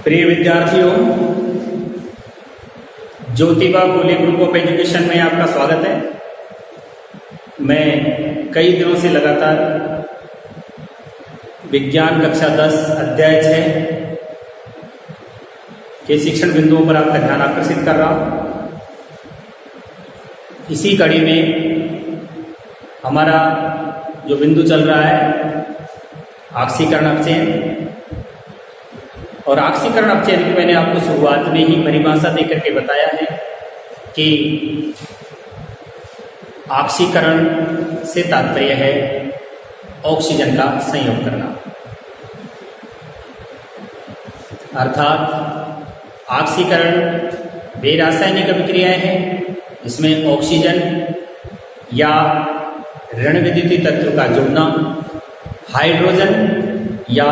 प्रिय विद्यार्थियों, Jyotiba Phule group of education में आपका स्वागत है। मैं कई दिनों से लगातार विज्ञान कक्षा 10 अध्याय 6 के शिक्षण बिंदुओं पर आपका ध्यान आकर्षित कर रहा हूं। इसी कड़ी में हमारा जो बिंदु चल रहा है आक्सीकरण अपचयन, और आक्सीकरण अपचयन की मैंने आपको शुरुआत में ही परिभाषा देकर के बताया है कि आक्सीकरण से तात्पर्य है ऑक्सीजन का संयोग करना, अर्थात आक्सीकरण वे रासायनिक अभिक्रियाएं हैं जिसमें ऑक्सीजन या ऋण विद्युतीय तत्व का जुड़ना, हाइड्रोजन या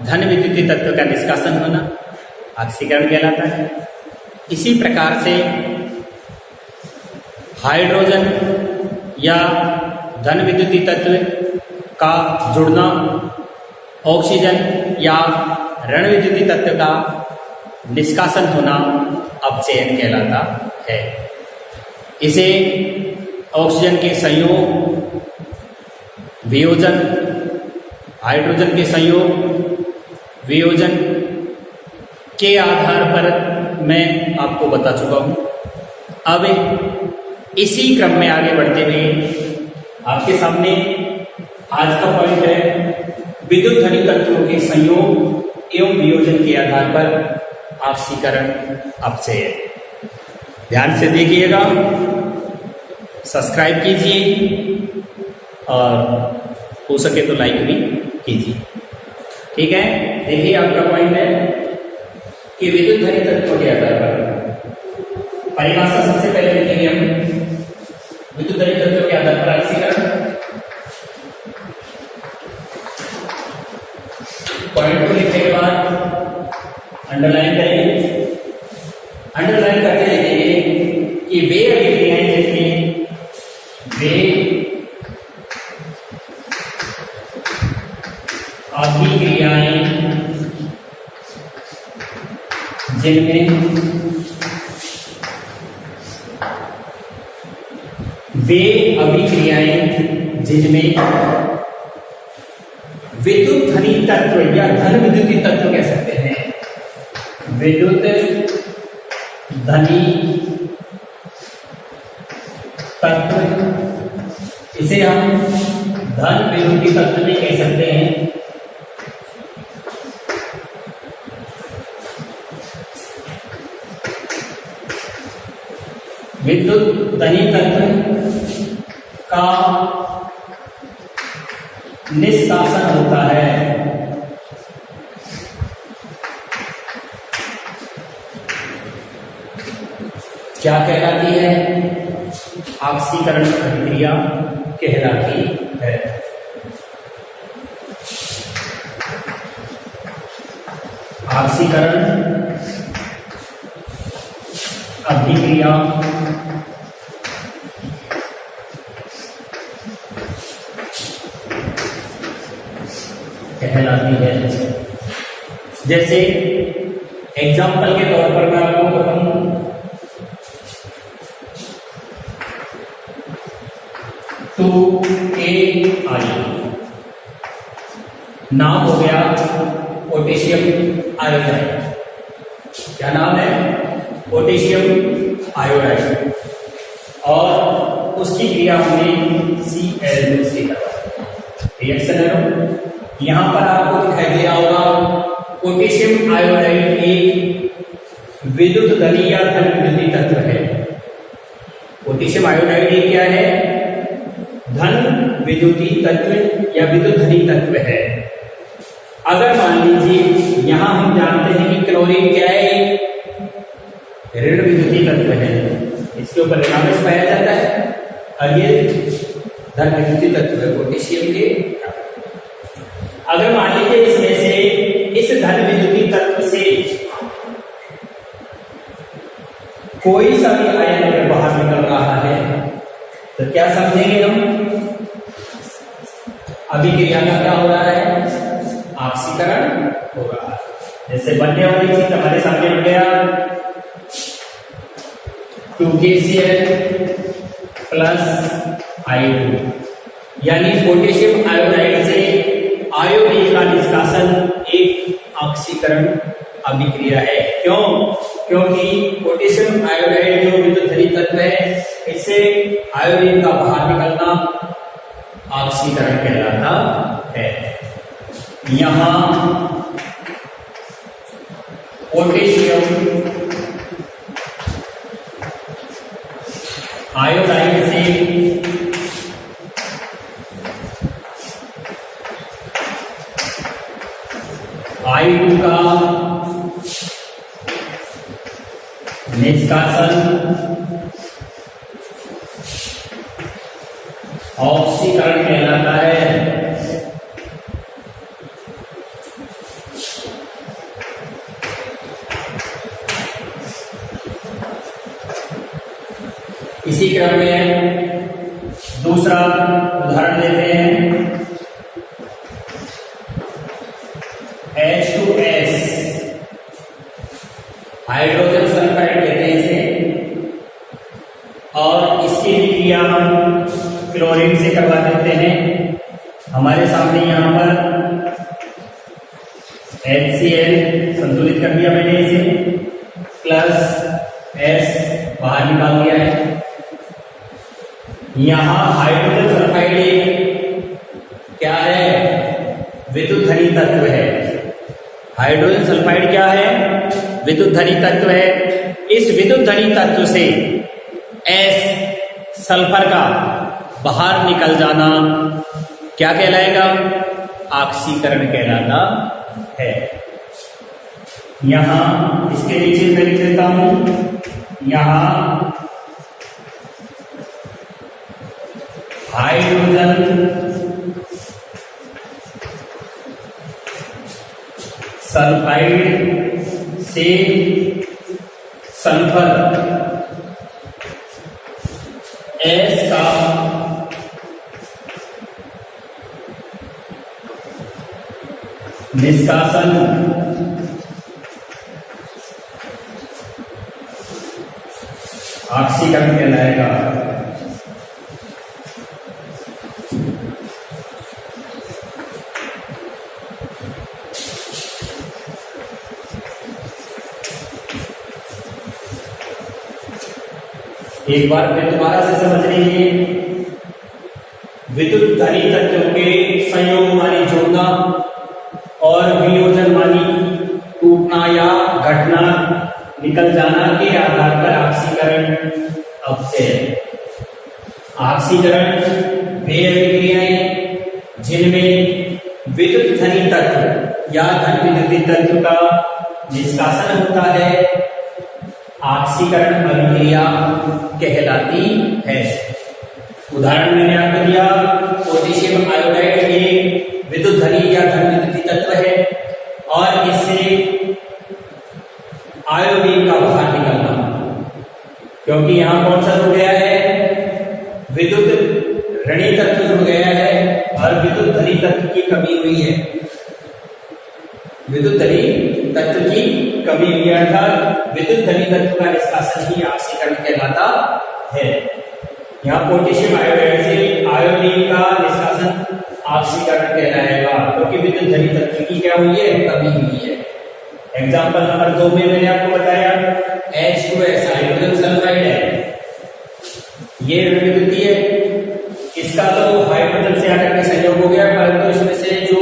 धन विद्युतीय तत्व का निष्कासन होना आक्सीकरण कहलाता है। इसी प्रकार से हाइड्रोजन या धन विद्युतीय तत्व का जुड़ना, ऑक्सीजन या ऋण विद्युतीय तत्व का निष्कासन होना अपचयन कहलाता है। इसे ऑक्सीजन के संयोग, वियोजन, हाइड्रोजन के संयोग, वियोजन के आधार पर मैं आपको बता चुका हूं। अब इसी क्रम में आगे बढ़ते हुए आपके सामने आज का पॉइंट है विद्युत ध्वनि तत्वों के संयोग एवं वियोजन के आधार पर आक्सीकरण अपचयन। ध्यान से देखिएगा, सब्सक्राइब कीजिए और हो सके तो लाइक भी कीजिए। ठीक है, देखिए आपका पॉइंट है कि विद्युत ध्वनि तत्वों के आधार पर परिभाषा सबसे पहले लिखेंगे हम विद्युत ध्वनि तत्वों के आधार पर आक्सीकरण। पॉइंट को लिखने के बाद अंडरलाइन करेंगे। अंडरलाइन करके लिखेंगे कि वे अभिक्रियाएं जिनमें वे अभिक्रियाएं जिनमें विद्युत ध्वनि तत्व या धन विद्युतीय तत्व कह सकते हैं, विद्युत ध्वनि तत्व, इसे हम धन विद्युतीय तत्व भी कह सकते हैं। विद्युत ध्वनि तत्व का निष्कासन होता है क्या कहलाती है? आक्सीकरण अभिक्रिया कहलाती है। आक्सीकरण अभिक्रिया कहलाती है। जैसे एग्जाम्पल के तौर पर मैं आपको बताऊं, तो नाम हो गया पोटेशियम आयोडाइड। क्या नाम है? पोटेशियम आयोडाइड, और उसकी क्रिया हमने Cl2 से करवाई। रिएक्शन है, यहां पर आपको दिखाई दे रहा होगा पोटेशियम आयोडाइड एक विद्युत ध्वनि या धन विद्युतीय तत्व है। पोटेशियम आयोडाइड ये क्या है? धन विद्युतीय तत्व या विद्युत धनी तत्व है। अगर मान लीजिए यहां हम जानते हैं कि क्लोरीन क्या है? ऋण विद्युतीय तत्व है, इसके ऊपर ऋणावेश पाया जाता है और ये धन विद्युतीय तत्व है पोटेशियम के। अगर मान लीजिए इसमें से इस धन विद्युतीय तत्व से कोई सा भी आयन अगर बाहर निकल रहा है तो क्या समझेंगे हम? अभिक्रिया का क्या हो रहा है? ऑक्सीकरण हो रहा है। जैसे बनने वाली चीज हमारे सामने बन गया 2KCl प्लस I2, यानी पोटेशियम आयोडाइड से आयोडीन का निष्कासन एक ऑक्सीकरण अभिक्रिया है। क्यों? क्योंकि पोटेशियम आयोडाइड जो विद्युत धनी तत्व है, इससे आयोडीन का बाहर निकलना ऑक्सीकरण कहलाता है। यहां पोटेशियम आयोडाइड से I2 का निष्कासन ऑक्सीकरण कहलाता है। इसी क्रम में दूसरा उदाहरण लेते हैं। H2S हाइड्रोजन सल्फाइड कहते हैं इसे, और इसकी भी क्रिया हम क्लोरीन से करवा देते हैं। हमारे सामने यहां पर HCl संतुलित कर दिया मैंने इसे, प्लस S बाहर निकाल दिया है। यहां हाइड्रोजन सल्फाइड क्या है? विद्युत धनी तत्व है। हाइड्रोजन सल्फाइड क्या है? विद्युत धनी तत्व है। इस विद्युत धनी तत्व से S सल्फर का बाहर निकल जाना क्या कहलाएगा? ऑक्सीकरण कहलाता है। यहां इसके नीचे मैं लिख देता हूं, यहां हाइड्रोजन सल्फाइड से सल्फर S का निष्कासन ऑक्सीकरण कहलाएगा। एक बार फिर दोबारा से समझ लीजिए, विद्युत धनी तत्वों के संयोग मानी जोड़ना और वियोजन मानी टूटना या घटना, निकल जाना के आधार पर ऑक्सीकरण अवश्य है। ऑक्सीकरण वे अभिक्रियाएं जिनमें विद्युत धनी तत्व या धन विद्युतीय तत्व का निष्कासन होता है, ऑक्सीकरण अभिक्रिया कहलाती है। उदाहरण मैंने आपको दिया, पोटेशियम आयोडाइड एक विद्युत धनी या धन विद्युतीय तत्व है और इससे आयोडीन का बाहर निकलना, क्योंकि यहां कौन सा जुड़ गया है? विद्युत ऋणी तत्व जुड़ गया है और विद्युत धनी तत्व की कमी हुई है। विद्युत धनी तत्व की कमी हुई है, अर्थात विद्युत धनी तत्व का निष्कासन ही ऑक्सीकरण कहलाता है। यहाँ पोटेशियम आयोडाइड से आयोडीन का निष्कासन ऑक्सीकरण कहलाएगा, क्योंकि विद्युत धनी तत्व की क्या हुई है? कमी हुई है। एग्जाम्पल नंबर 2 में मैंने आपको बताया H2S हाइड्रोजन सल्फाइड है, ये विद्युतीय है, इसका तो हाइड्रोजन से आकर के संयोग हो गया, परंतु इसमें से जो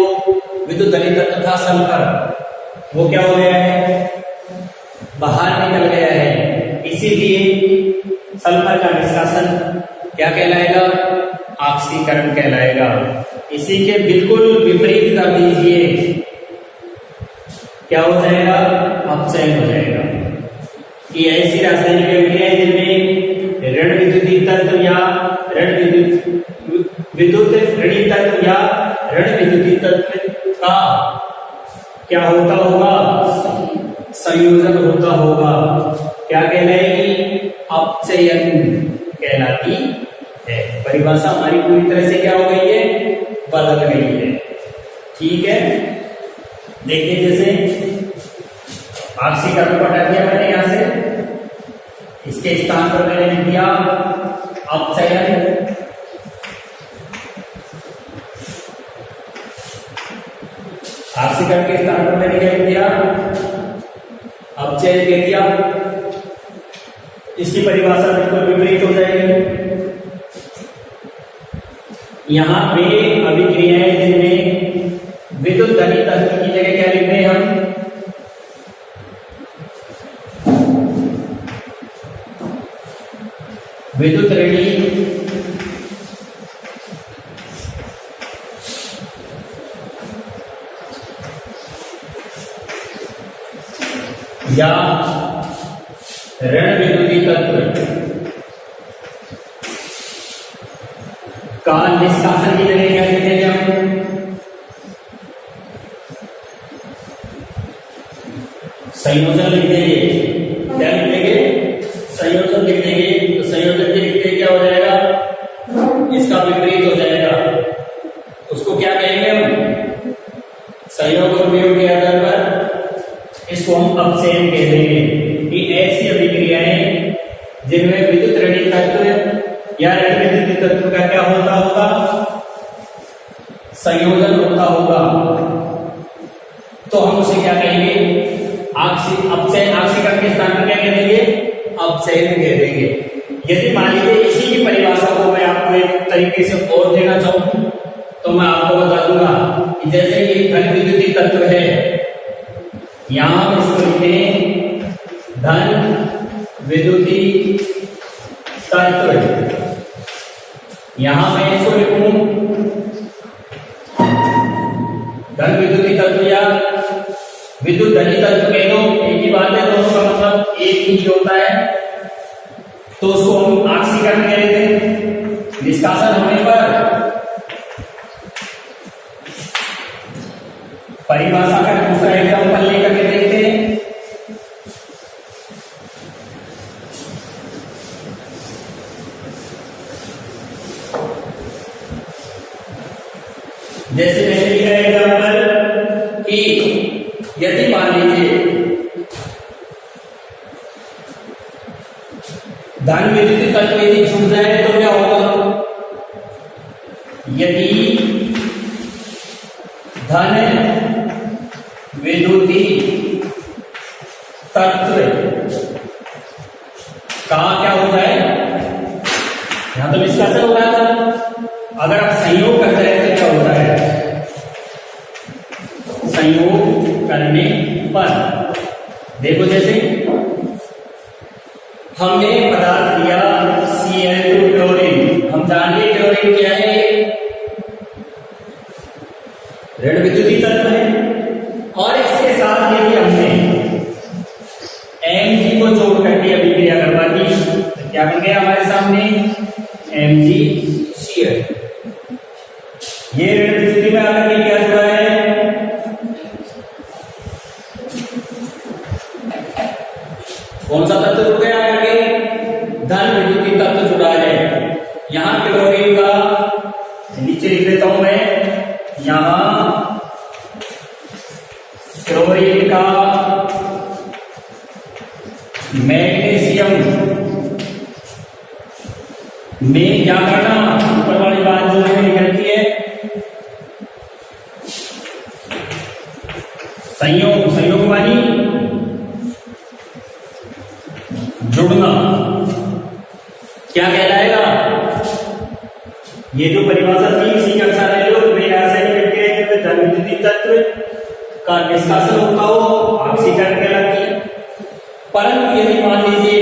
विद्युत धनी तत्व था सल्फर, वो क्या हो गया है? बाहर निकल गया है। इसीलिए सल्फर का निष्कासन क्या कहलाएगा? ऑक्सीकरण कहलाएगा। इसी के बिल्कुल विपरीत कर दीजिए, क्या हो जाएगा? अपचयन हो जाएगा। कि ऐसी रासायनिक अभिक्रियाएं जिनमें ऋण विद्युतीय तत्व या विद्युत ऋणी तत्व या ऋण विद्युतीय तत्व का क्या होता होगा? संयोजन होता होगा। क्या कहलाएगी? अपचयन कहलाती है। परिभाषा हमारी पूरी तरह से क्या हो गई है? बदल गई है। ठीक है, देखिए जैसे ऑक्सीकरण को हटा दिया मैंने यहां से, इसके स्थान पर मैंने लिख दिया अपचयन। ऑक्सीकरण के स्थान पर मैंने क्या लिख दिया? अपचयन कह दिया। इसकी परिभाषा बिल्कुल विपरीत हो जाएगी। यहां पे अभिक्रियाएं जिनमें विद्युत धनी तत्व की जगह क्या लिख रहे हैं हम? विद्युत ऋणी या ऋण विद्युतीय तत्व का निष्कासन की जगह क्या लिखेंगे हम? संयोजन लिख देंगे। क्या लिख देंगे? संयोजन लिख देंगे। तो संयोजन के लिखते क्या हो जाएगा? इसका विपरीत हो जाएगा। उसको क्या कहेंगे हम? संयोग और वियोग के आधार पर इसको हम अपचयन कह देंगे। कि ऐसी अभिक्रियाएं जिनमें विद्युत ऋणी तत्व या ऋण विद्युतीय तत्व का क्या होता होगा? संयोजन होता होगा। तो हम उसे क्या कहेंगे? अपचयन। ऑक्सीकरण के स्थान पर क्या कह देंगे? अपचयन कह देंगे। यदि मान लीजिए इसी की परिभाषा को मैं आपको एक तरीके से और देना चाहूं तो मैं आपको बता दूंगा कि जैसे ये धन विद्युतीय तत्व है, यहां हम इसको लिखें धन विद्युतीय तत्व। यहां मैं इसको लिखूं धन विद्युतीय तत्व या विद्युत धनी तत्व कह दो, एक ही बात है, दोनों का मतलब एक ही होता है। तो उसको हम ऑक्सीकरण कह देते हैं। निष्कासन होने पर परिभाषा का दूसरा एग्जाम्पल लेकर के देखते हैं। जैसे मैंने लिखा एग्जाम्पल कि यदि मान लीजिए धन विद्युतीय तत्व यदि छूट जाए तो क्या होगा? यदि धन विद्युतीय तत्व का क्या होता है? यहां तो डिस्कशन हो रहा था। अगर आप संयोग कर जाए तो क्या होता है? संयोग करने पर देखो, जैसे हमने पदार्थ लिया Cl2 क्लोरीन। हम जानिए क्लोरीन क्या है? ऋण विद्युतीय तत्व है। और इसके साथ यदि हमने Mg को जोड़ करके अभिक्रिया करवा दी तो क्या बन गया हमारे सामने? MgCl। ये ऋण विद्युतीय में आकर के क्या जुड़ा है? कौन सा तत्व जुड़ गया आगे? धन विद्युतीय तत्व जुड़ा है। यहां क्लोरीन का नीचे लिख देता हूं मैं, यहां क्लोरीन का मैग्नीशियम में क्या करना? ऊपर वाली बात जो है निकलती है संयोग। संयोग वाली जुड़ना क्या कहलाएगा? ये जो परिभाषा थी इसी के अनुसार ले लो। धन विद्युतीय तत्व का निष्कासन होता हो ऑक्सीकरण कहलाती है। परंतु यदि मान लीजिए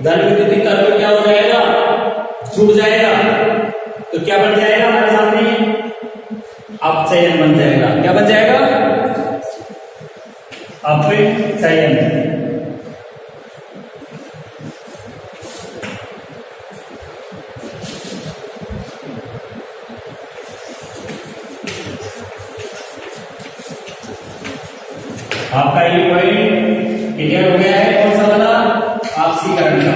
धन विद्युतीय तत्व क्या हो जाएगा, जुड़ जाएगा। तो क्या बन जाएगा हमारे सामने, अपचयन बन जाएगा। क्या बन जाएगा, अपचयन। आपका ये पॉइंट क्लियर हो गया है, कौन सा वाला, ऑक्सीकरण का।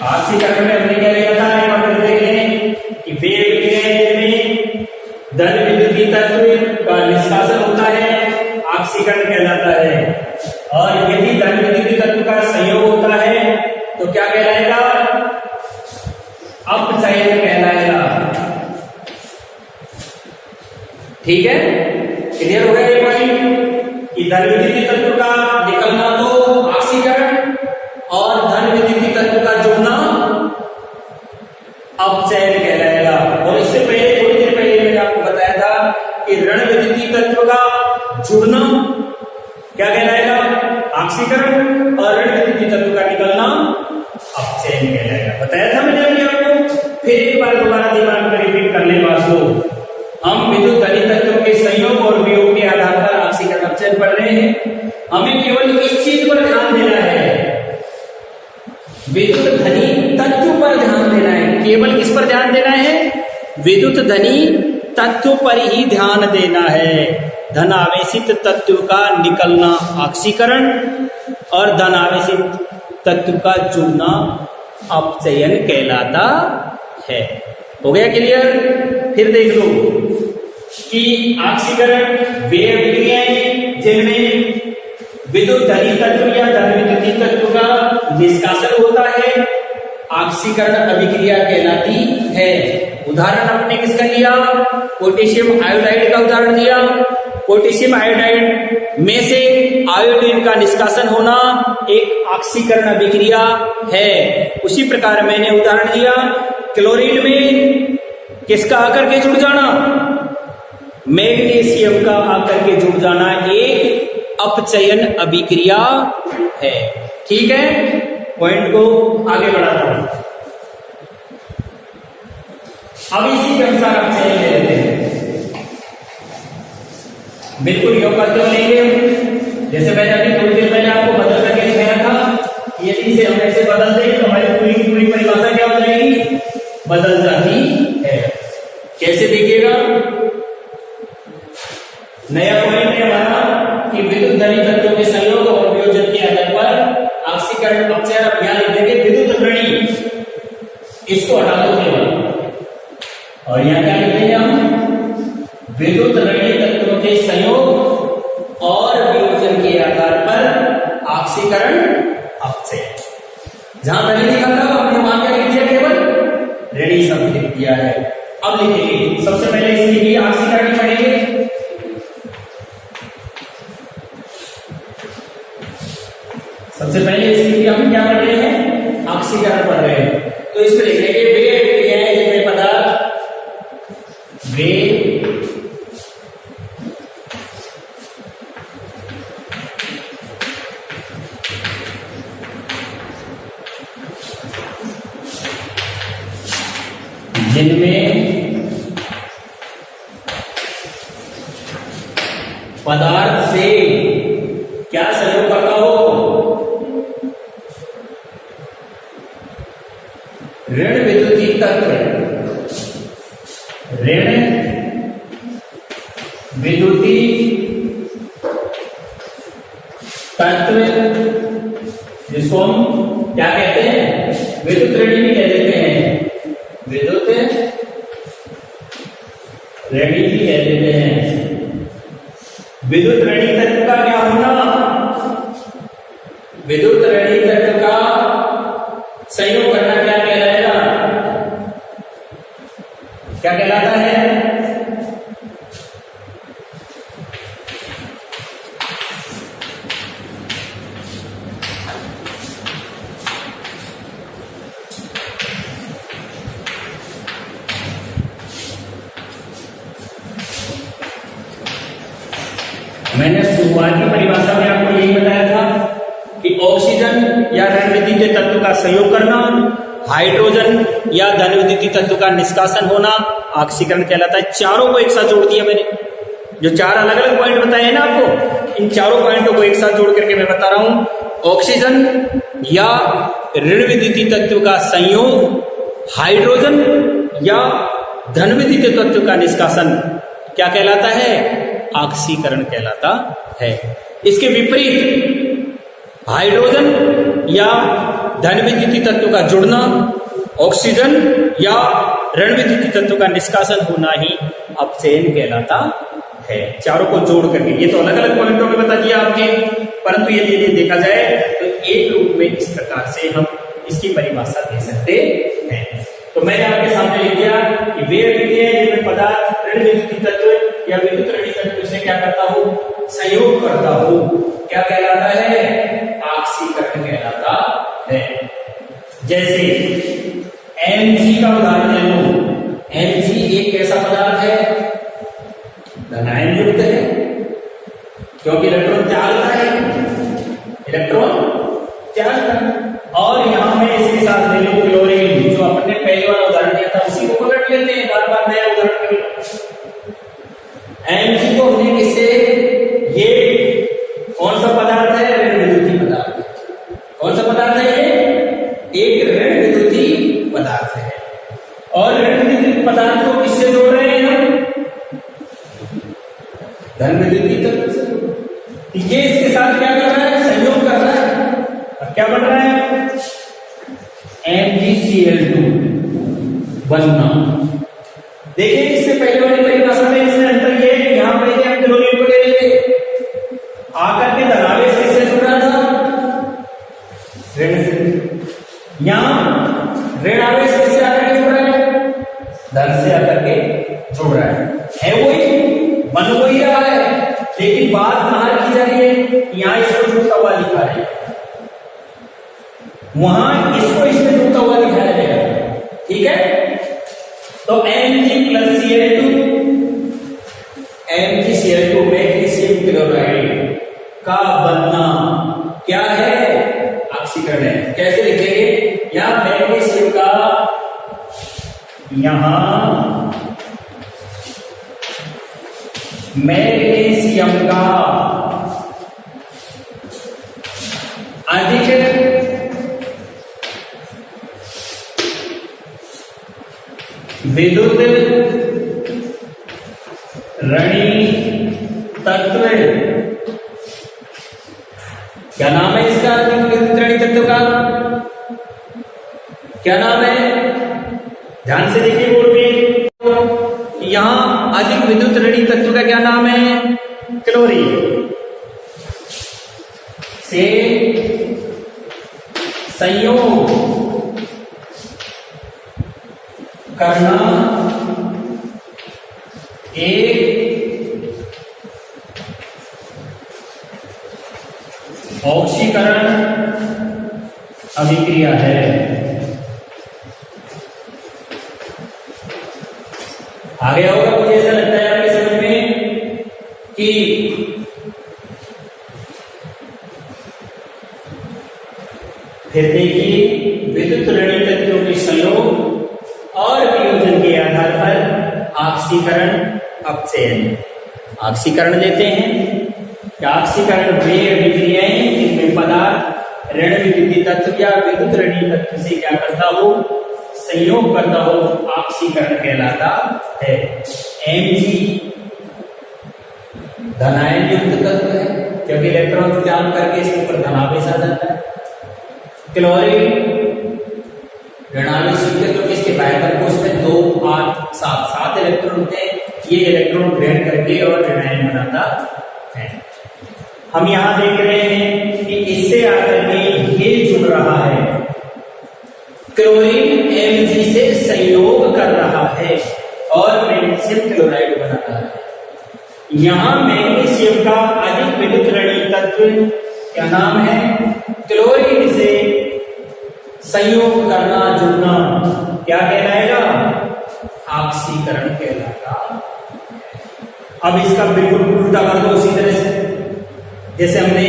ऑक्सीकरण में हमने क्या लिया था, एक बार फिर देख लें कि वे अभिक्रियाएं जिनमें धन विद्युतीय तत्व का निष्कासन होता है ऑक्सीकरण कहलाता है, और यदि धन विद्युतीय तत्व का संयोग होता है तो क्या कहलाएगा, अपचयन कहलाएगा। ठीक है, क्लियर हो गया ये पॉइंट कि धन विद्युतीय तत्व का निकलना तो ऑक्सीकरण और धन विद्युतीय तत्व का जुड़ना अपचयन कहलाएगा। और इससे पहले, थोड़ी देर पहले मैंने आपको बताया था कि ऋण विद्युतीय तत्व का जुड़ना क्या कहलाएगा, ऑक्सीकरण, और ऋण विद्युतीय तत्व का निकलना अपचयन कहलाएगा। बताया था मैंने अभी आपको, फिर एक बार दोबारा दिमाग में रिपीट कर ले बात को। हम विद्युत धनी तत्वों के संयोग और वियोग के आधार पर ऑक्सीकरण अपचयन पढ़ रहे हैं। हमें केवल इस चीज पर ध्यान देना है, विद्युत धनी तत्व पर ध्यान देना है। केवल किस पर ध्यान देना है, विद्युत धनी तत्व पर ही ध्यान देना है। धन आवेशित तत्व का निकलना ऑक्सीकरण और धन आवेशित तत्व का जुड़ना अपचयन कहलाता है। हो गया क्लियर। फिर देख लो कि ऑक्सीकरण वे अभिक्रियाएं जिनमें विद्युत धनी तत्व या धन विद्युतीय तत्व का निष्कासन होता है ऑक्सीकरण अभिक्रिया कहलाती है। उदाहरण आपने किसका लिया, पोटेशियम आयोडाइड का उदाहरण दिया। पोटेशियम आयोडाइड में से आयोडीन का निष्कासन होना एक ऑक्सीकरण अभिक्रिया है। उसी प्रकार मैंने उदाहरण दिया क्लोरीन में किसका आकर के जुड़ जाना, मैग्नीशियम का आकर के जुड़ जाना एक अपचयन अभिक्रिया है। ठीक है, पॉइंट को आगे बढ़ाता हूं। अब इसी के अनुसार अपचयन ले लेते हैं। बिल्कुल योग करते हुए लेंगे, जैसे मैंने अभी थोड़ी देर पहले आपको बदल करके दिखाया था। यदि इसे हम ऐसे बदल दें तो हमारी पूरी की पूरी परिभाषा क्या हो जाएगी, बदल जाती है। कैसे देखिएगा, नया पॉइंट है हमारा कि विद्युत धनी तत्वों के संयोग और वियोजन के आधार पर ऑक्सीकरण अपचयन। अब यहां लिख देंगे विद्युत ऋणी, इसको हटा दो केवल, और यहां क्या लिख देंगे हम, विद्युत ऋणी तत्वों के संयोग और वियोजन के आधार पर ऑक्सीकरण अपचयन। जहां पहले लिखा था हमने वहां क्या लिख दिया, केवल ऋणी शब्द लिख दिया है। अब लिखेंगे, सबसे पहले इसके लिए ऑक्सीकरण पढ़ेंगे। सबसे पहले इसके लिए हम क्या पढ़ रहे हैं, ऑक्सीकरण पढ़ रहे हैं। तो इसमें लिखेंगे वे अभिक्रियाएं जिनमें पदार्थ वे जिनमें पदार्थ से क्या संयोग करता हो, ऋण विद्युतीय तत्व, ऋण विद्युतीय तत्व, जिसको हम क्या कहते हैं, विद्युत ऋणी भी कह देते हैं, विद्युत ऋणी भी कह देते हैं। विद्युत ऋणी तत्व का क्या होना, विद्युत ऋणी तत्व का संयोग करना क्या कहलाएगा, क्या कहलाता है, मैंने या ऋण विद्युतीय तत्व का संयोग करना, हाइड्रोजन या धन विद्युतीय तत्व का निष्कासन होना ऑक्सीकरण कहलाता है। चारों को एक साथ जोड़ दिया मैंने, जो चार अलग अलग पॉइंट बताए हैं ना आपको, इन चारों पॉइंटों को एक साथ जोड़ करके मैं बता रहा हूं। ऑक्सीजन या ऋण विद्युतीय तत्व का संयोग, हाइड्रोजन या धन विद्युतीय तत्व का निष्कासन क्या कहलाता है? ऑक्सीकरण कहलाता है। इसके विपरीत हाइड्रोजन या धन विद्युतीय तत्व का जुड़ना, ऑक्सीजन या ऋण विद्युतीय तत्व का निष्कासन होना ही अपचयन कहलाता है। चारों को जोड़ करके, ये तो अलग अलग पॉइंटों में बता दिया आपके, परंतु यदि देखा जाए तो एक रूप में इस प्रकार से हम इसकी परिभाषा दे सकते हैं। तो मैंने आपके सामने लिख दिया कि वे अभिक्रियाएं जिनमें पदार्थ ऋण विद्युतीय तत्व या विद्युत ऋणी तत्व से क्या करता हूं? संयोग करता हूं, क्या कहलाता है? ऑक्सीकरण कहलाता है। जैसे Mg का उदाहरण ले लो। Mg एक ऐसा पदार्थ है, धनायन युक्त है, क्योंकि इलेक्ट्रॉन त्यागता है, इलेक्ट्रॉन त्यागता है। और यहां में इसके साथ ले लो क्लोरीन, जो अपने पहले वाला उदाहरण दिया था उसी को पकड़ लेते हैं, बार बार नया उदाहरण ले लो। Mg को हमने किससे, ये कौन सा पदार्थ है? ऋण विद्युतीय पदार्थ है। कौन सा पदार्थ है ये? एक ऋण विद्युतीय पदार्थ है। और ऋण विद्युतीय पदार्थ को किससे जोड़ रहे हैं हम? धन विद्युतीय तत्व से। ये इसके साथ क्या कर रहा है? संयोग कर रहा है। अब क्या बन रहा है? MgCl2 बनना। देखिए इससे पहले वाली परिभाषा में इसमें अंतर ये है कि यहां पहले हम क्लोरीन को ले लेते, आकर के धनावेश किससे जुड़ रहा था? ऋण से। यहां ऋण आवेश किससे आकर के जुड़ रहा है? धन से आकर के जुड़ रहा है वही, बन वही रहा है, लेकिन बात कहां की जा रही है? यहां इसको जुड़ता हुआ दिखा रहे हैं, वहां इसको इसमें जुड़ता हुआ दिखाया गया। ठीक है, तो Mg+Cl2, MgCl2 मैग्नीशियम क्लोराइड का बनना क्या है? ऑक्सीकरण है। कैसे लिखेंगे? यहां मैग्नीशियम का, यहां मैग्नीशियम का अधिक विद्युत ऋणी तत्व, क्या नाम है इसका? विद्युत ऋणी तत्व का क्या नाम है? ध्यान से देखिए बोर्ड में, यहां अधिक विद्युत ऋणी तत्व का क्या नाम है? क्लोरीन से संयोग करना एक ऑक्सीकरण अभिक्रिया है। आ गया होगा मुझे ऐसा लगता है आपके समझ में कि फिर देखिए विद्युत ऋणी तत्वों के संयोग और वियोजन के आधार पर ऑक्सीकरण अपचयन। ऑक्सीकरण लेते हैं कि ऑक्सीकरण वे अभिक्रियाएं जिनमें पदार्थ ऋण विद्युतीय तत्व या विद्युत ऋणी तत्व से क्या करता हो? संयोग करता हो, ऑक्सीकरण कहलाता है। Mg धनायन युक्त तत्व है, क्योंकि इलेक्ट्रॉन त्याग करके इसके ऊपर धनावेश आ जाता है। क्लोरीन ऋणावेश युक्त, क्योंकि इसके बाइंडर कोष में 2, 8, 7 इलेक्ट्रॉन होते हैं, ये इलेक्ट्रॉन ग्रहण करके और ऋणायन बनाता है। हम यहां देख रहे हैं कि इससे आकर के ये जुड़ रहा है, क्लोरीन Mg से संयोग कर रहा है और मैग्नीशियम क्लोराइड बना रहा है। यहां मैग्नीशियम का अधिक विद्युत ऋणी तत्व क्या नाम है? क्लोरीन से संयोग करना, जुड़ना क्या कहलाएगा? ऑक्सीकरण कहलाएगा। अब इसका बिल्कुल उल्टा कर दो उसी तरह से, जैसे हमने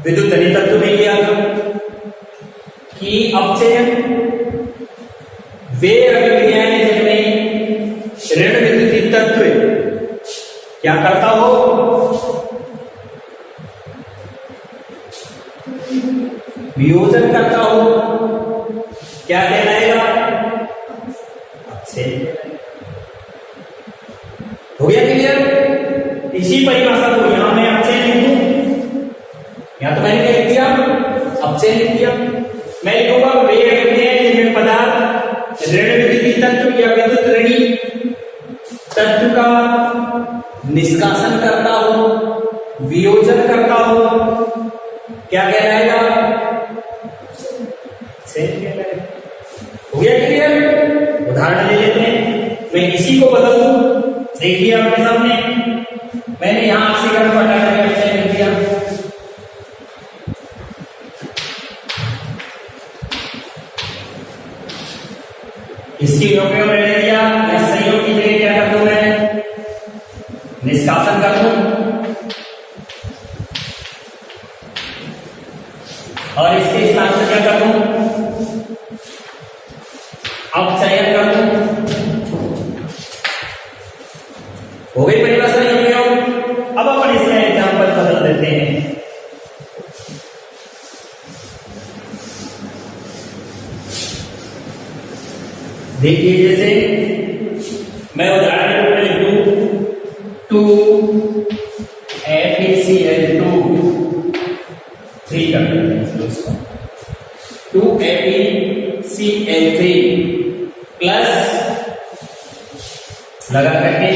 विद्युत ऋणी तत्व में किया था। वियोजन करता हो क्या कहलाएगा? अपचयन। हो गया क्लियर? इसी परिभाषा को यहां मैं अपचयन लिख दूं, यहां तो मैंने क्या लिख दिया? अपचयन लिख दिया। मैं लिखूंगा वे अभिक्रिया जिनमें पदार्थ ऋण विद्युतीय तत्व या विद्युत ऋणी तत्व का निष्कासन करता हो, वियोजन करता हो, क्या कहलाएगा? हो गया क्लियर? उदाहरण ले लेते हैं, मैं इसी को बदल दूं। देखिए आपके सामने मैंने यहां ऑक्सीकरण को हटा करके अपचयन लिख दिया। इसकी योग में ले लिया या संयोग की जगह क्या कर दूं मैं? निष्कासन कर दूं और इसके स्थान पर क्या कर दूं? अपचयन कर दूं। हो गई परिभाषा योग। अब अपन इसका एग्जाम्पल बदल देते हैं। देखिए जैसे मैं उदाहरण में लिख दूं 2 FeCl2 3 कर देते हैं दोस्तों। 2 FeCl3 प्लस लगा करके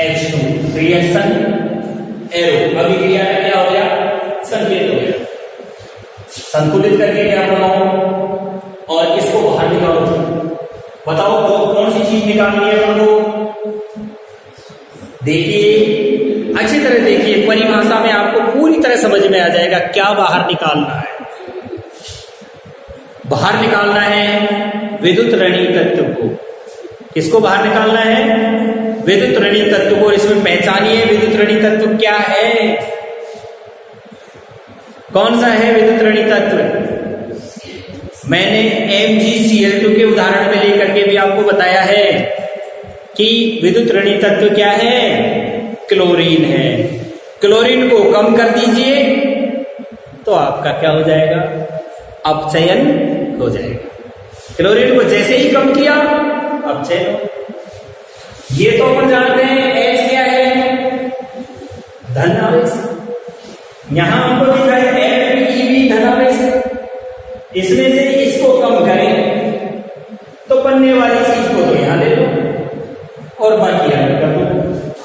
H2 रिएक्शन एरो। अभिक्रिया का क्या हो गया? संकेत हो गया। संतुलित करके क्या बनाओ और इसको बाहर निकालो। बताओ कौन सी चीज निकालनी है हमको? देखिए अच्छी तरह देखिए, परिभाषा में आपको पूरी तरह समझ में आ जाएगा क्या बाहर निकालना है। बाहर निकालना है विद्युत ऋणी तत्व को। किसको बाहर निकालना है? विद्युत ऋणी तत्व को। इसमें पहचानिए विद्युत ऋणी तत्व क्या है, कौन सा है विद्युत ऋणी तत्व? मैंने MgCl2 के उदाहरण में लेकर के भी आपको बताया है कि विद्युत ऋणी तत्व क्या है? क्लोरीन है। क्लोरीन को कम कर दीजिए तो आपका क्या हो जाएगा? अपचयन हो जाएगा। क्लोरीन को जैसे ही कम किया अपचयन। ये तो अपन जानते हैं H क्या है? धन आवेश। यहां हमको दिखा है FeB धन आवेश। इसमें से इसको कम करें तो बनने वाली चीज को तो यहां ले लो और बाकी अलग कर दो।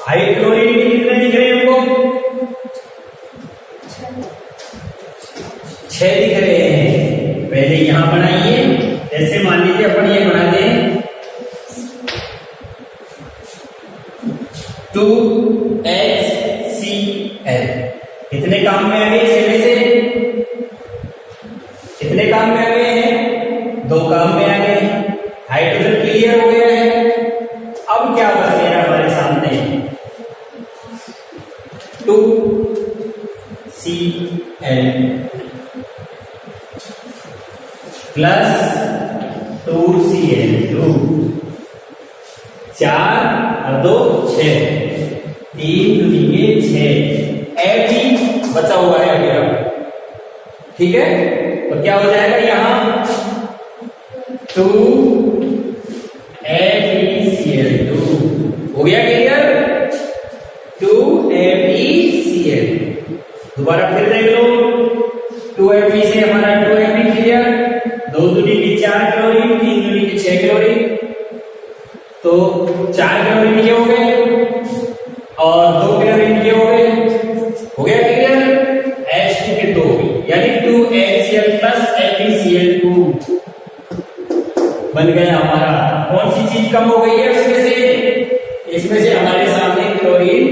हाइड्रोक्लोरीन के कितने दिख रहे हैं हमको? 6 दिख रहे हैं। पहले यहां बनाइए, जैसे मान लीजिए अपन ये बना दें 2HCl। कितने काम में आ गए? 6 में से कितने काम में आ गए हैं? 2 काम में आ गए। हाइड्रोजन क्लियर हो गया है। अब क्या बच गया हमारे सामने? 2Cl plus 2Cl2। 4 और 2 6, 3 दूनी 6। Fe बचा हुआ है अभी। ठीक है, तो क्या हो जाएगा यहां? 2 FeCl2 हो गया क्लियर? 2 FeCl। दोबारा फिर देख लो, 2 Fe से हमारा 2 Fe क्लियर। 2 दूनी की 4 क्लोरीन, 3 दूनी की 6 क्लोरीन, तो 4 क्लोरीन ये हो गए और 2 क्लोरीन ये हो गए। हो गया क्लियर? H2 के 2 यानी 2HCl प्लस FeCl2 बन गया हमारा। कौन सी चीज कम हो गई है उसमें से? इसमें से हमारे सामने क्लोरीन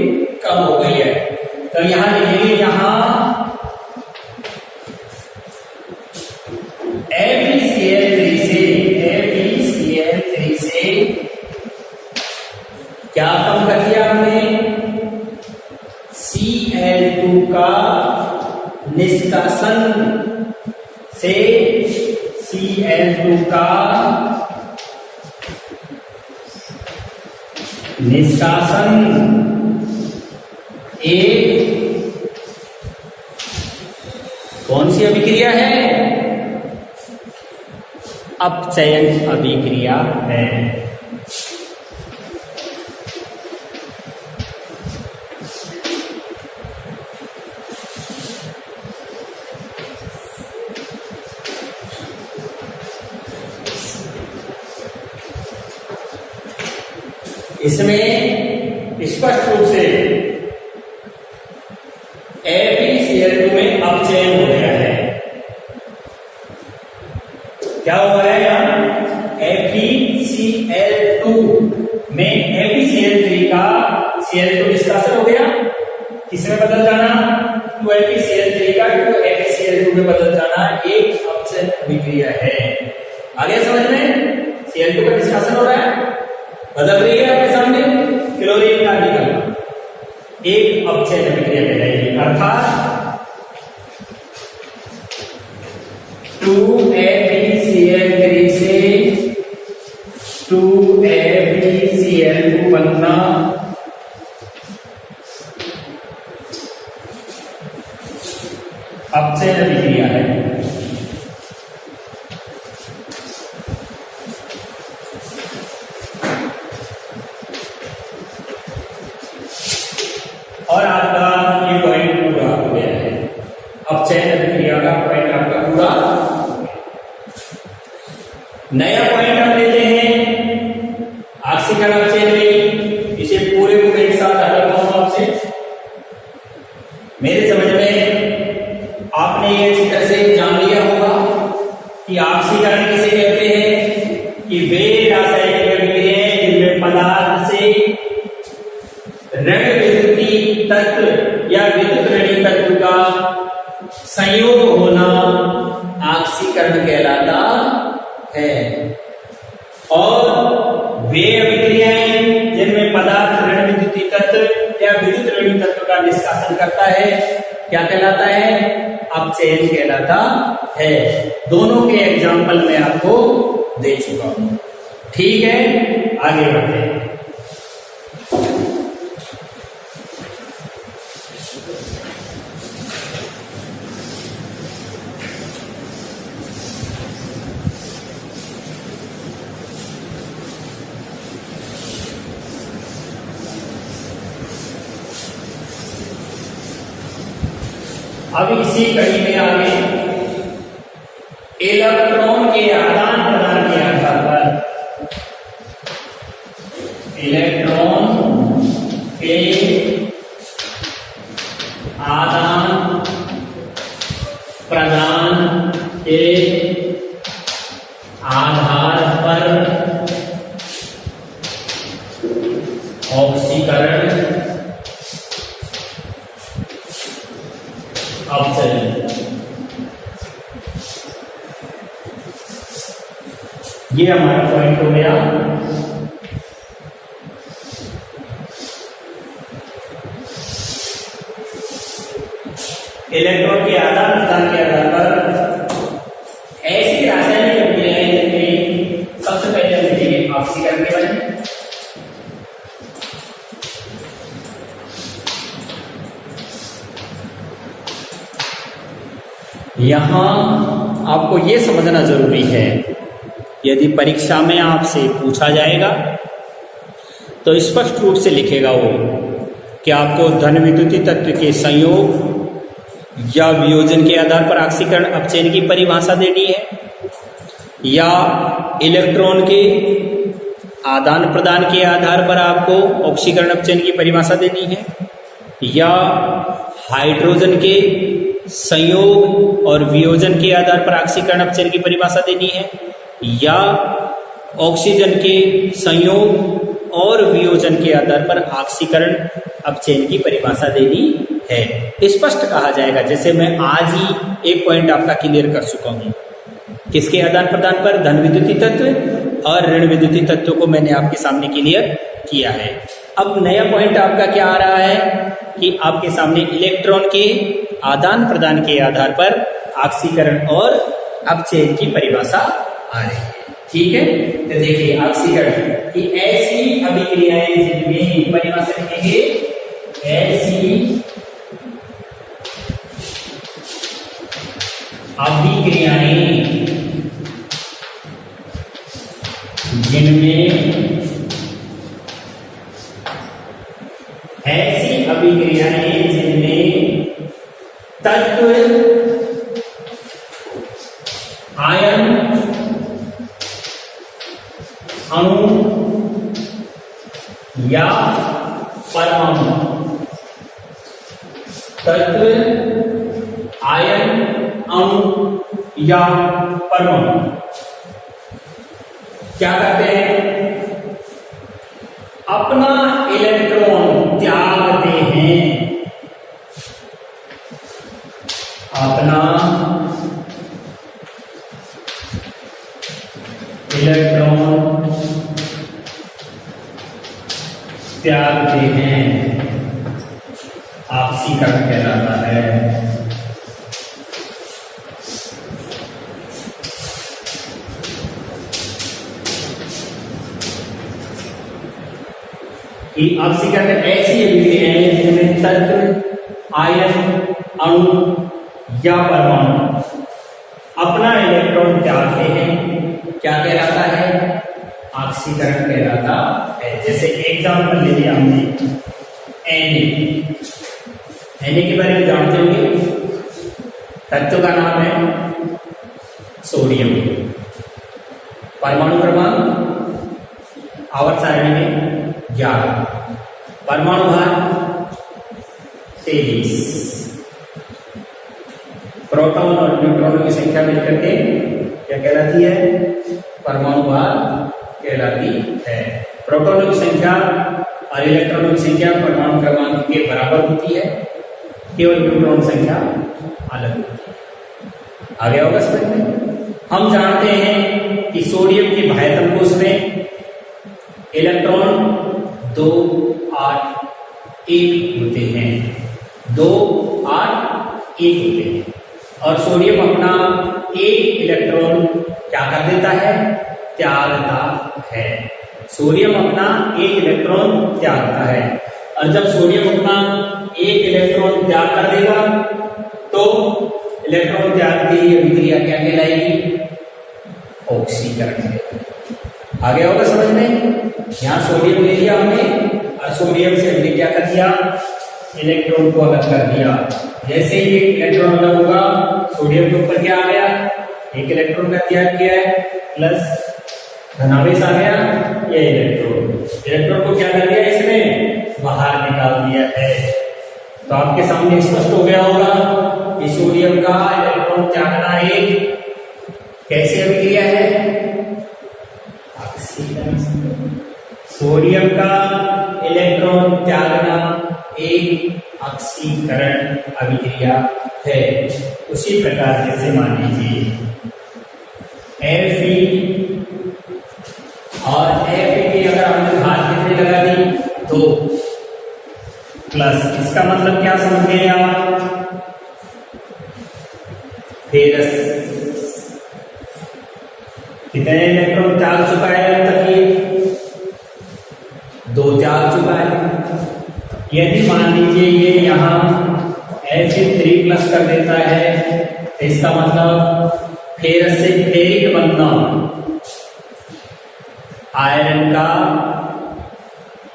कम हो गई है। तो यहां लिखेंगे, यहां FeCl3 से क्या कम कर दिया हमने? Cl2 का निष्कासन से Cl2 का निष्कासन एक अपचयन अभिक्रिया है। इसमें स्पष्ट रूप से FeCl2 में अपचयन हो गया है। क्या हुआ है यहाँ? FeCl2 में FeCl3 का Cl2 निष्कासन हो गया। किसमें बदल जाना? 2FeCl3 का 2FeCl2 में बदल जाना एक अपचयन अभिक्रिया है। आगे समझ में? Cl2 का निष्कासन हो रहा है, बदल रही है आपके सामने क्लोरीन का निकलना, एक अपचयन अभिक्रिया कहलाएगी। अर्थात 2FeCl3 से 2FeCl2 बनना अपचयन अभिक्रिया है। और आपका ये पॉइंट पूरा हो गया है। अपचयन अभिक्रिया का पॉइंट आपका पूरा। नया पॉइंट हम लेते हैं ऑक्सीकरण अपचयन में। इसे पूरे को एक साथ हटा दूंगा आपसे। मेरे समझ में आपने ये अच्छी तरह से जान लिया होगा कि ऑक्सीकरण किसे कहते हैं कि वे रासायनिक अभिक्रियाएं जिनमें पदार्थ से ऋण विद्युतीय तत्व या विद्युत ऋणी तत्व का संयोग होना ऑक्सीकरण कहलाता है। और वे अभिक्रियाएं जिनमें पदार्थ ऋण विद्युतीय तत्व या विद्युत ऋणी तत्व का निष्कासन करता है क्या कहलाता है? अपचयन कहलाता है। दोनों के एग्जाम्पल मैं आपको दे चुका हूं। ठीक है, आगे बढ़ते हैं। अब इसी कड़ी में आगे इलेक्ट्रॉन के आदान प्रदान के आधार पर, इलेक्ट्रॉन के आदान प्रदान के आधार पर ऑक्सीकरण अपचयन, ये हमारा पॉइंट हो गया। इलेक्ट्रॉन के आदान प्रदान के आधार पर ऐसी रासायनिक अभिक्रियाएं जिनमें सबसे पहले देखेंगे ऑक्सीकरण के बारे में। यहां आपको यह समझना जरूरी है, यदि परीक्षा में आपसे पूछा जाएगा तो स्पष्ट रूप से लिखेगा वो कि आपको धन विद्युतीय तत्व के संयोग या वियोजन के आधार पर ऑक्सीकरण अपचयन की परिभाषा देनी है, या इलेक्ट्रॉन के आदान प्रदान के आधार पर आपको ऑक्सीकरण अपचयन की परिभाषा देनी है, या हाइड्रोजन के संयोग और वियोजन के आधार पर ऑक्सीकरण अपचयन की परिभाषा देनी है, या ऑक्सीजन के संयोग और वियोजन के आधार पर ऑक्सीकरण अपचयन की परिभाषा देनी है। स्पष्ट कहा जाएगा, जैसे मैं आज ही एक पॉइंट आपका क्लियर कर चुका हूं। किसके आदान प्रदान पर? धन विद्युतीय तत्व और ऋण विद्युतीय तत्व को मैंने आपके सामने क्लियर किया है। अब नया पॉइंट आपका क्या आ रहा है कि आपके सामने इलेक्ट्रॉन के आदान प्रदान के आधार पर ऑक्सीकरण और अपचयन की परिभाषा आ रही है। ठीक है, तो देखिए ऑक्सीकरण की ऐसी अभिक्रियाएं जिनमें परिभाषा लिखेंगे, ऐसी अभिक्रियाएं जिनमें ऐसी अभिक्रियाएं जिनमें तत्व आयन अणु या परमाणु, तत्व आयन अणु या परमाणु क्या करते हैं? अपना इलेक्ट्रॉन त्यागते हैं, अपना इलेक्ट्रॉन त्यागते हैं, ऑक्सीकरण कहलाता है। कि ऑक्सीकरण ऐसी अभिक्रियाएं हैं जिनमें तत्व आयन अणु या परमाणु अपना इलेक्ट्रॉन त्यागते हैं, क्या कहलाता है? ऑक्सीकरण कहलाता है। जैसे एग्जाम्पल ले लिया हमने Na के बारे में जानते होंगे, तत्व का नाम है सोडियम, परमाणु क्रमांक आवर्त सारणी में 11, परमाणु भार 23, प्रोटॉन और न्यूट्रॉनों की संख्या मिलकर के क्या कहलाती है? परमाणु भार कहलाती है। प्रोटॉनों की संख्या और इलेक्ट्रॉनों की संख्या परमाणु क्रमांक के बराबर होती है, केवल न्यूट्रॉन संख्या अलग होती है। आगे होगा समझ में? हम जानते हैं कि सोडियम के बाह्यतम कोश में इलेक्ट्रॉन 2, 8, 1 होते हैं, 2, 8, 1 होते हैं, और सोडियम अपना एक इलेक्ट्रॉन क्या कर देता है? त्यागता है। सोडियम अपना एक इलेक्ट्रॉन त्यागता है, और जब सोडियम अपना एक इलेक्ट्रॉन त्याग कर देगा तो इलेक्ट्रॉन त्याग की अभिक्रिया क्या कहलाएगी? ऑक्सीकरण। आगे होगा समझ में? यहाँ सोडियम ले लिया हमने और सोडियम से हमने क्या कर दिया? इलेक्ट्रॉन को अलग कर दिया। जैसे ही एक इलेक्ट्रॉन अलग होगा, सोडियम के ऊपर क्या आ गया? एक इलेक्ट्रॉन का त्याग किया है, प्लस धनावेश आ गया, ये इलेक्ट्रॉन को क्या कर दिया? इसने बाहर निकाल दिया है। तो आपके सामने स्पष्ट हो गया होगा कि सोडियम का इलेक्ट्रॉन त्यागना एक कैसी अभिक्रिया है? ऑक्सीकरण। सोडियम का इलेक्ट्रॉन त्यागना एक ऑक्सीकरण अभिक्रिया है। उसी प्रकार जैसे मान लीजिए Fe और Fe की अगर हमने घात कितनी लगा दी? 2 प्लस, इसका मतलब क्या समझ गए आप? फेरस कितने इलेक्ट्रॉन त्याग चुका है अब तक? ये 2 त्याग चुका है। यदि मान लीजिए ये यहाँ Fe3 प्लस कर देता है, तो इसका मतलब फेरस से फेरिक बनना, आयरन का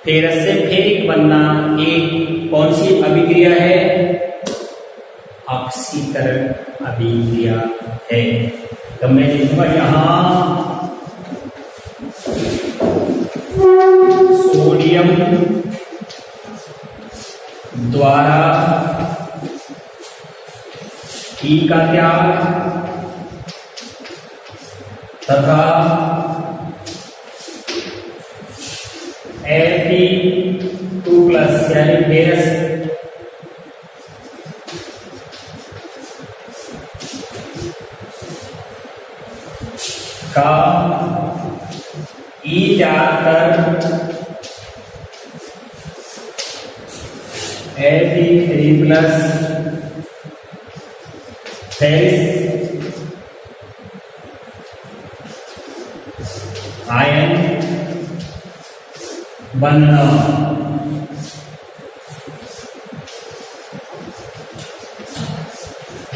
फेरस से फेरिक बनना एक कौन सी अभिक्रिया है? ऑक्सीकरण अभिक्रिया है। तो मैं लिखूंगा यहां सोडियम द्वारा ई का त्याग तथा Fe2+ यानी फेरस का ई त्याग कर Fe3+ फेरिस आयन बनना।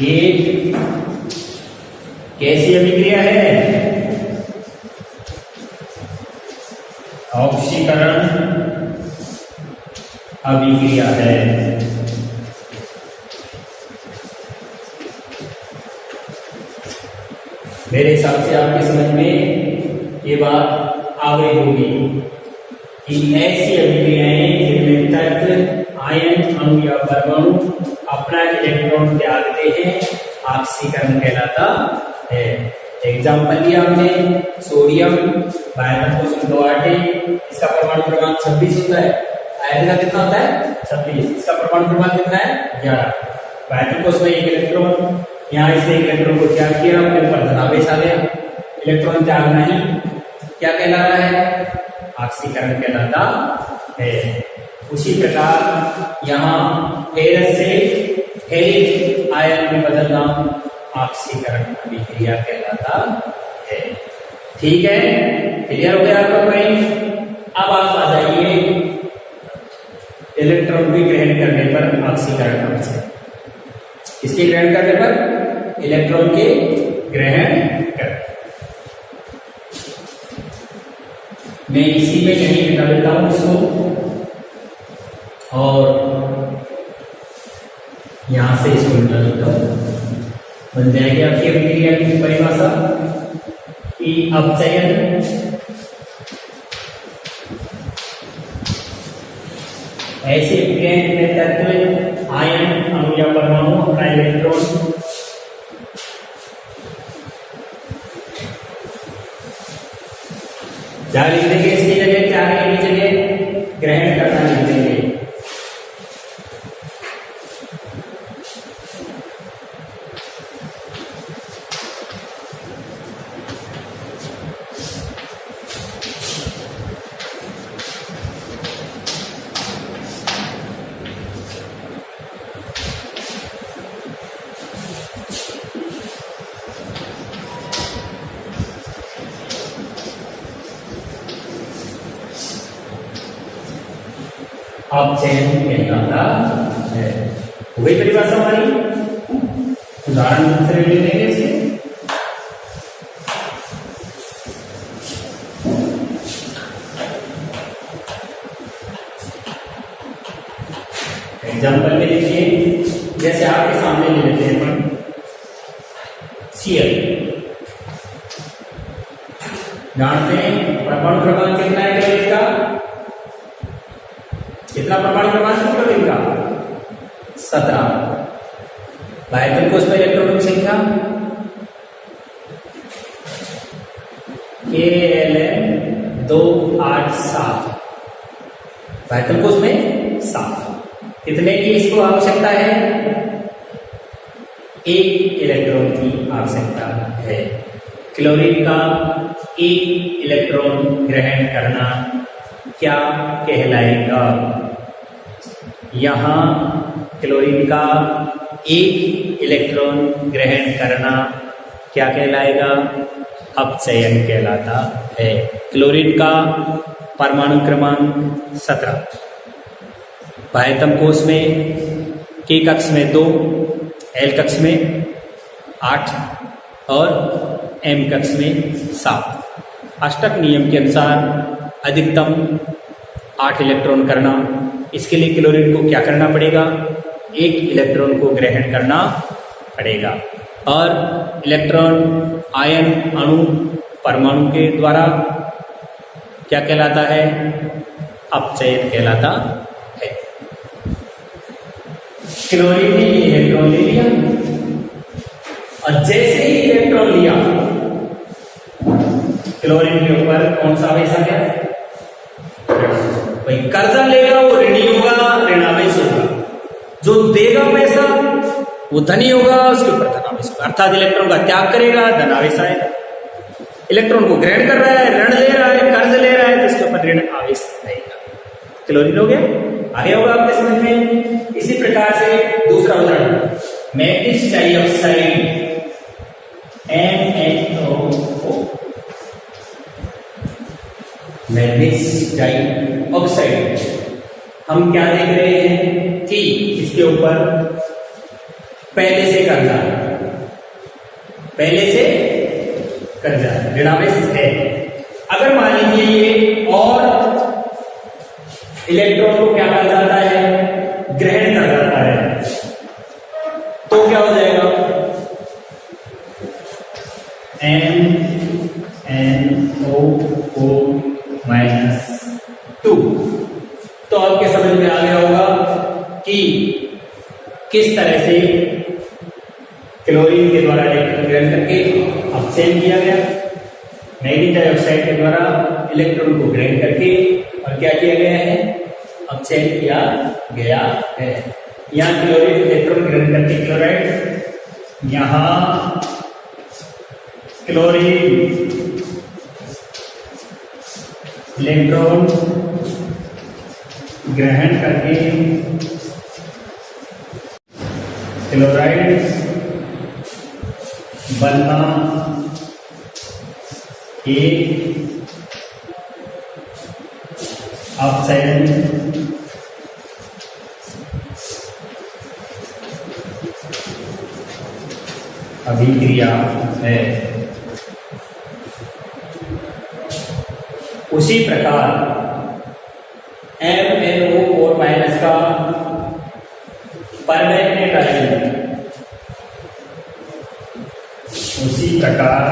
एक कैसी अभिक्रिया है? ऑक्सीकरण अभिक्रिया है। मेरे हिसाब से आपके समझ में ये बात आ गई होगी कि ऐसी अभिक्रियाएं जिनमें तत्व आयन अणु या परमाणु अपना इलेक्ट्रॉन त्यागते हैं ऑक्सीकरण कहलाता है। एग्जाम्पल लिया हमने सोडियम बायतम को 2 इसका परमाणु क्रमांक 26 होता है। आयन का कितना होता है 26, इसका परमाणु क्रमांक कितना है 11। बायतम को उसमें 1 इलेक्ट्रॉन, यहाँ इसने 1 इलेक्ट्रॉन को त्याग किया, अपने ऊपर धनावेश आ गया। इलेक्ट्रॉन त्यागना ही क्या कहला रहा है ऑक्सीकरण कहलाता है। उसी प्रकार यहाँ फेरस से फेरिक आयन में बदलना ऑक्सीकरण अभिक्रिया कहलाता है। ठीक है, क्लियर हो गया आपका पॉइंट। अब आप आ जाइए इलेक्ट्रॉन को ग्रहण करने पर ऑक्सीकरण पक्ष से। इसके ग्रहण करने पर इलेक्ट्रॉन के ग्रहण कर, मैं इसी में कहीं मिटा देता हूं इसको और यहां से इसको मिटा देता हूं। बन जाएगी आपकी अभिक्रिया की परिभाषा कि अपचयन ऐसी अभिक्रियाएं में तत्व आयन अणु या परमाणु अपना इलेक्ट्रॉन क्या लिख देंगे इसकी जगह, त्यागने की जगह ग्रहण करना लिख देंगे। अपचयन कहलाता है। वही परिभाषा हमारी उदाहरण से ले लेंगे इसके। एग्जाम्पल में देखिए, जैसे आपके सामने ले लेते हैं अपन Cl, जानते हैं परमाणु क्रमांक कितना है क्लोरीन का, कितना परमाणु क्रमांक है क्लोरीन का 17। बायतम कोष में इलेक्ट्रॉन की संख्या Kl 287, बायतम कोष में 7। कितने की इसको आवश्यकता है, 1 इलेक्ट्रॉन की आवश्यकता है। क्लोरीन का 1 इलेक्ट्रॉन ग्रहण करना क्या कहलाएगा, यहां क्लोरीन का 1 इलेक्ट्रॉन ग्रहण करना क्या कहलाएगा, अपचयन कहलाता है। क्लोरीन का परमाणु क्रमांक 17, बाह्यतम कोष में K कक्ष में 2, L कक्ष में 8 और M कक्ष में 7। अष्टक नियम के अनुसार अधिकतम 8 इलेक्ट्रॉन करना, इसके लिए क्लोरीन को क्या करना पड़ेगा, 1 इलेक्ट्रॉन को ग्रहण करना पड़ेगा। और इलेक्ट्रॉन आयन अणु परमाणु के द्वारा क्या कहलाता है, अपचयन कहलाता है। क्लोरीन ने इलेक्ट्रॉन ले लिया और जैसे ही इलेक्ट्रॉन लिया क्लोरीन के ऊपर कौन सा आवेश आ गया, भाई कर्जा लेगा वो ऋणी होगा, ऋणावेश होगा। जो देगा पैसा वो धनी होगा, उसके ऊपर धनावेश होगा। अर्थात इलेक्ट्रॉन का त्याग करेगा, धनावेश आएगा। इलेक्ट्रॉन को ग्रहण कर रहा है, ऋण ले रहा है, कर्ज ले रहा है, तो इसके ऊपर ऋण आवेश आएगा। क्लोरीन हो गया, आगे होगा आपके समझ में। इसी प्रकार से दूसरा उदाहरण, manganese dioxide MnO, manganese dioxide. हम क्या देख रहे हैं कि इसके ऊपर पहले से कर्जा है, पहले से कर्जा ऋणावेश है। अगर मान लीजिए ये और किस तरह से क्लोरीन के द्वारा इलेक्ट्रॉन ग्रहण करके अपचयन किया गया, मैग्नीशियम डाइऑक्साइड के द्वारा इलेक्ट्रॉन को ग्रहण करके और क्या किया गया है, अपचयन किया गया है। यहाँ क्लोरीन इलेक्ट्रॉन ग्रहण करके क्लोराइड, यहाँ क्लोरीन इलेक्ट्रॉन ग्रहण करके क्लोराइड बनना एक अपचयन अभिक्रिया है। उसी प्रकार MnO4- का परमैंगनेट आयन, उसी प्रकार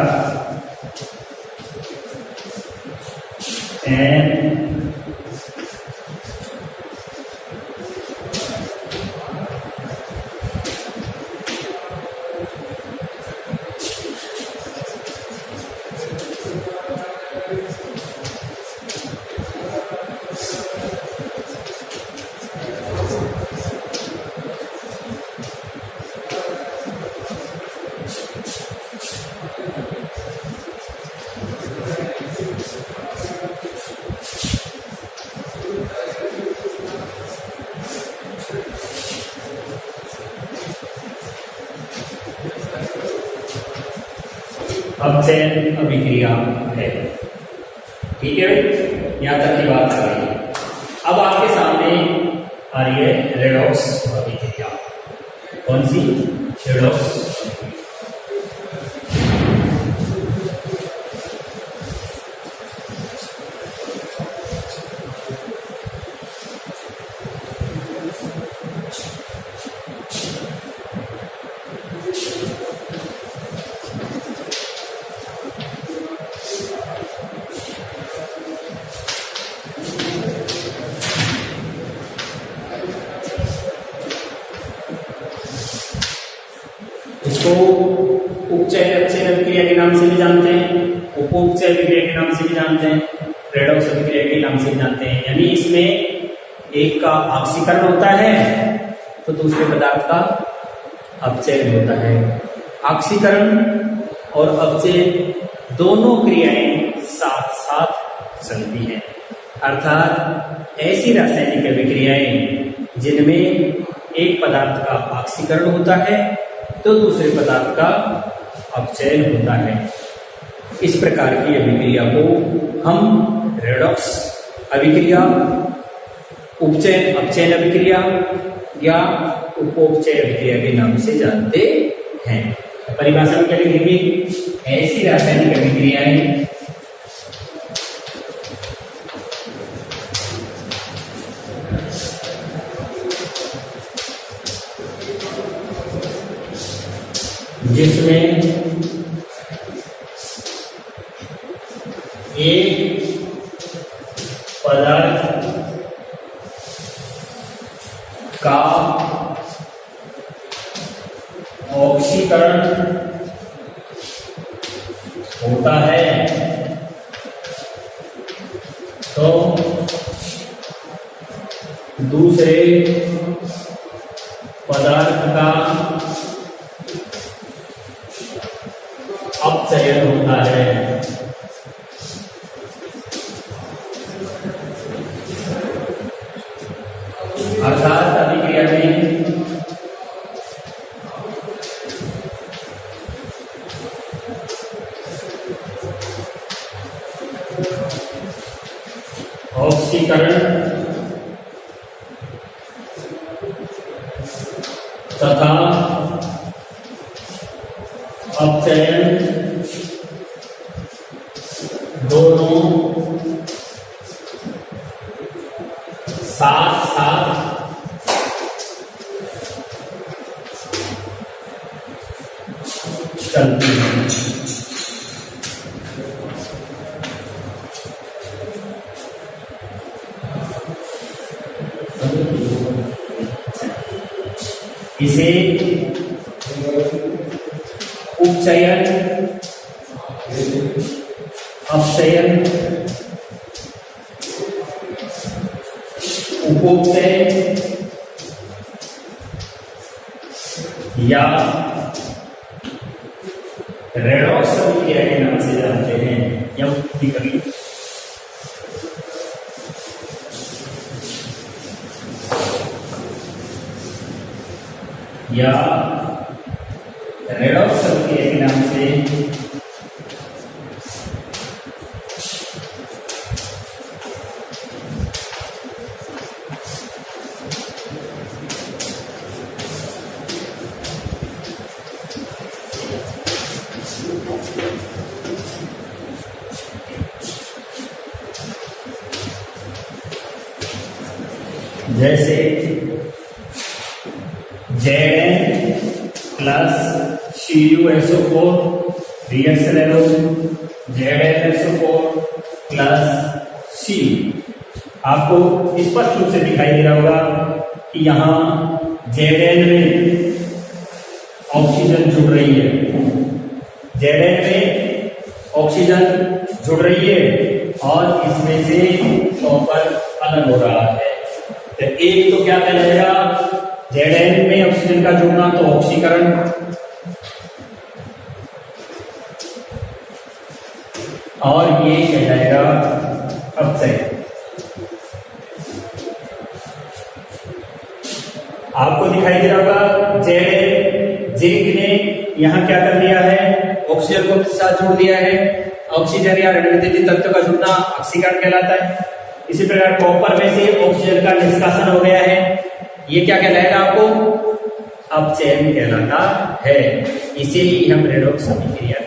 अपचयन अभिक्रिया है। ठीक है भाई, यहां तक की बात आ रही है। अब आपके सामने आ रही है रेडॉक्स अभिक्रिया। कौन सी? रेडॉक्स। इसको उपचय अपचयन अभिक्रिया के नाम से भी जानते हैं, उपोपचय अभिक्रिया के नाम से भी जानते हैं, रेडॉक्स अभिक्रिया के नाम से भी जानते हैं। यानी इसमें एक का ऑक्सीकरण होता है तो दूसरे पदार्थ का अपचयन होता है। ऑक्सीकरण और अपचयन दोनों क्रियाएं साथ साथ चलती हैं, अर्थात ऐसी रासायनिक अभिक्रियाएं जिनमें एक पदार्थ का ऑक्सीकरण होता है तो दूसरे पदार्थ का अपचयन होता है। इस प्रकार की अभिक्रिया को हम रेडॉक्स अभिक्रिया, उपचयन अपचयन अभिक्रिया या उपोपचय अभिक्रिया के नाम से जानते हैं। परिभाषा में क्या लिखेंगे? ऐसी रासायनिक अभिक्रियाएं जिसमें एक पदार्थ का ऑक्सीकरण होता है तो दूसरे पदार्थ का अपचयन होता है। अर्थात अभिक्रिया में ऑक्सीकरण तथा अपचयन दोनों साथ साथ चलती है। इसे उपचयन, अपचयन, उपोपचय या रेडॉक्स अभिक्रिया के नाम से जानते हैं। या कभी या रेडॉक्स अभिक्रिया के नाम से जैसे Zn plus CuSO4 reaction arrow ZnSO4 plus C। आपको स्पष्ट रूप से दिखाई दे रहा होगा कि यहाँ Zn में ऑक्सीजन जुड़ रही है, Zn में ऑक्सीजन जुड़ रही है और इसमें से कॉपर अलग हो रहा है। तो एक तो क्या कहलाएगा, Zn में ऑक्सीजन का जुड़ना तो ऑक्सीकरण, और ये कहलाएगा अपचय। आपको दिखाई दे रहा होगा Zn जिंक ने यहाँ क्या कर दिया है, ऑक्सीजन को साथ जोड़ दिया है। ऑक्सीजन या ऋणविद्युत तत्व का जुड़ना ऑक्सीकरण कहलाता है। इसी प्रकार कॉपर में से ऑक्सीजन का निष्कासन हो गया है, ये क्या कहलाएगा आपको, अपचयन कहलाता है। इसे ही हम रेडॉक्स अभिक्रिया